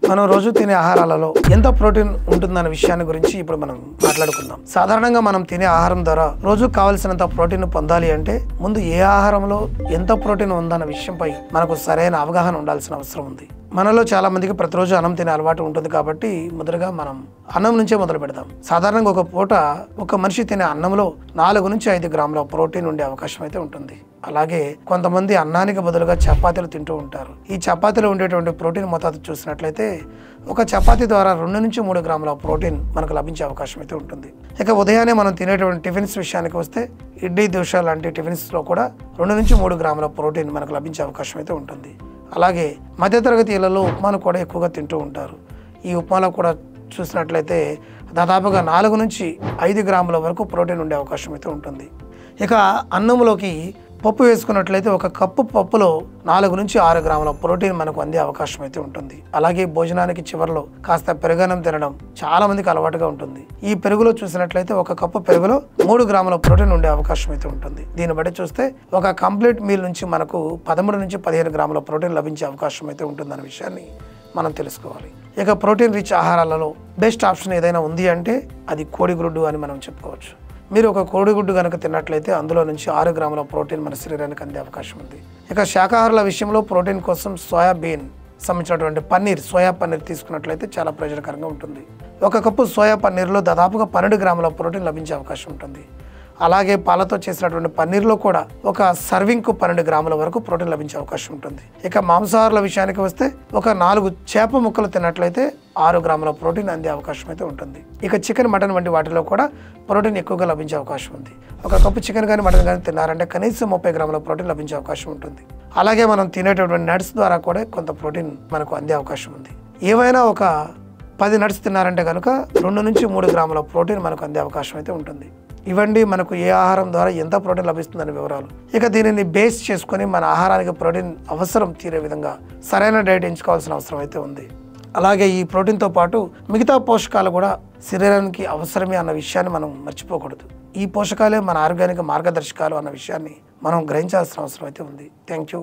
మనం రోజు తినే ఆహారాలలో ఎంత ప్రోటీన్ ఉంటుందన్న విషయాన్ని గురించి ఇప్పుడు మనం మాట్లాడుకుందాం. సాధారణంగా మనం తినే ఆహారం ద్వారా రోజు కావలసినంత ప్రోటీన్ పొందాలి అంటే ముందు ఏ ఆహారంలో ఎంత ప్రోటీన్ ఉందన్న విషయంపై మనకు సరైన అవగాహన ఉండాల్సిన అవసరం ఉంది. మనలో చాలా మందికి ప్రతిరోజు అన్నం తినే అలవాటు ఉంటుంది కాబట్టి మొదటగా మనం అన్నం నుంచే మొదలు పెడదాం. సాధారణంగా ఒక పూట ఒక మనిషి తినే అన్నంలో 4 నుంచి 5 గ్రాముల ప్రోటీన్ ఉండే అవకాశం అయితే ఉంటుంది. అలాగే కొంతమంది అన్నానికి బదులుగా చపాతీలు తింటూ ఉంటారు. ఈ చపాతీలో ఉండేటువంటి ప్రోటీన్ మోతాదు చూసినట్లయితే ఒక చపాతీ ద్వారా 2 నుంచి 3 గ్రాముల ప్రోటీన్ మనకు లభించే అవకాశం అయితే ఉంటుంది. ఇక ఉదయాన్నే మనం తినేటువంటి టిఫిన్స్ విషయానికి వస్తే ఇడ్లీ, దోశ లాంటి టిఫిన్స్లో కూడా 2 నుంచి 3 గ్రాముల ప్రోటీన్ మనకు లభించే అవకాశం అయితే ఉంటుంది. అలాగే మధ్యతరగతి ఇళ్లలో ఉప్మాను కూడా ఎక్కువగా తింటూ ఉంటారు. ఈ ఉప్మాలో కూడా చూసినట్లయితే దాదాపుగా 4 నుంచి 5 గ్రాముల వరకు ప్రోటీన్ ఉండే అవకాశం అయితే ఉంటుంది. ఇక అన్నంలోకి పప్పు వేసుకున్నట్లయితే ఒక కప్పు పప్పులో 4 నుంచి 6 గ్రాముల ప్రోటీన్ మనకు అందే అవకాశం అయితే ఉంటుంది. అలాగే భోజనానికి చివరిలో కాస్త పెరుగన్నం తినడం చాలా మందికి అలవాటుగా ఉంటుంది. ఈ పెరుగులో చూసినట్లయితే ఒక కప్పు పెరుగులో 3 గ్రాముల ప్రోటీన్ ఉండే అవకాశం అయితే ఉంటుంది. దీన్ని బట్టి చూస్తే ఒక కంప్లీట్ మీల్ నుంచి మనకు 13 నుంచి 15 గ్రాముల ప్రోటీన్ లభించే అవకాశం అయితే ఉంటుందన్న విషయాన్ని మనం తెలుసుకోవాలి. ఇక ప్రోటీన్ రిచ్ ఆహారాలలో బెస్ట్ ఆప్షన్ ఏదైనా ఉంది అంటే అది కోడిగుడ్డు అని మనం చెప్పుకోవచ్చు. మీరు ఒక కోడిగుడ్డు కనుక తిన్నట్లయితే అందులో నుంచి 6 గ్రాముల ప్రోటీన్ మన శరీరానికి అందే అవకాశం ఉంది. ఇక శాకాహారుల విషయంలో ప్రోటీన్ కోసం సోయాబీన్ సంబంధించినటువంటి సోయా పన్నీర్ తీసుకున్నట్లయితే చాలా ప్రయోజనకరంగా ఉంటుంది. ఒక కప్పు సోయా పన్నీర్లో దాదాపుగా 12 గ్రాముల ప్రోటీన్ లభించే అవకాశం ఉంటుంది. అలాగే పాలతో చేసినటువంటి పన్నీర్లో కూడా ఒక సర్వింగ్కు 12 గ్రాముల వరకు ప్రోటీన్ లభించే అవకాశం ఉంటుంది. ఇక మాంసాహారుల విషయానికి వస్తే ఒక 4 చేప ముక్కలు తిన్నట్లయితే 6 గ్రాముల ప్రోటీన్ అందే అవకాశం అయితే ఉంటుంది. ఇక చికెన్, మటన్ వంటి వాటిలో కూడా ప్రోటీన్ ఎక్కువగా లభించే అవకాశం ఉంది. ఒక కప్పు చికెన్ కానీ మటన్ కానీ తిన్నారంటే కనీసం 30 గ్రాముల ప్రోటీన్ లభించే అవకాశం ఉంటుంది. అలాగే మనం తినేటటువంటి నట్స్ ద్వారా కూడా కొంత ప్రోటీన్ మనకు అందే అవకాశం ఉంది. ఏవైనా ఒక 10 నట్స్ తిన్నారంటే కనుక 2 నుంచి 3 గ్రాముల ప్రోటీన్ మనకు అందే అవకాశం అయితే ఉంటుంది. ఇవండి మనకు ఏ ఆహారం ద్వారా ఎంత ప్రోటీన్ లభిస్తుందనే వివరాలు. ఇక దీనిని బేస్ చేసుకొని మన ఆహారానికి ప్రోటీన్ అవసరం తీరే విధంగా సరైన డైట్ ఎంచుకోవాల్సిన అవసరం అయితే ఉంది. అలాగే ఈ ప్రోటీన్తో పాటు మిగతా పోషకాలు కూడా శరీరానికి అవసరమే అన్న విషయాన్ని మనం మర్చిపోకూడదు. ఈ పోషకాలే మన ఆరోగ్యానికి మార్గదర్శకాలు అన్న విషయాన్ని మనం గ్రహించాల్సిన అవసరం అయితే ఉంది. Thank you.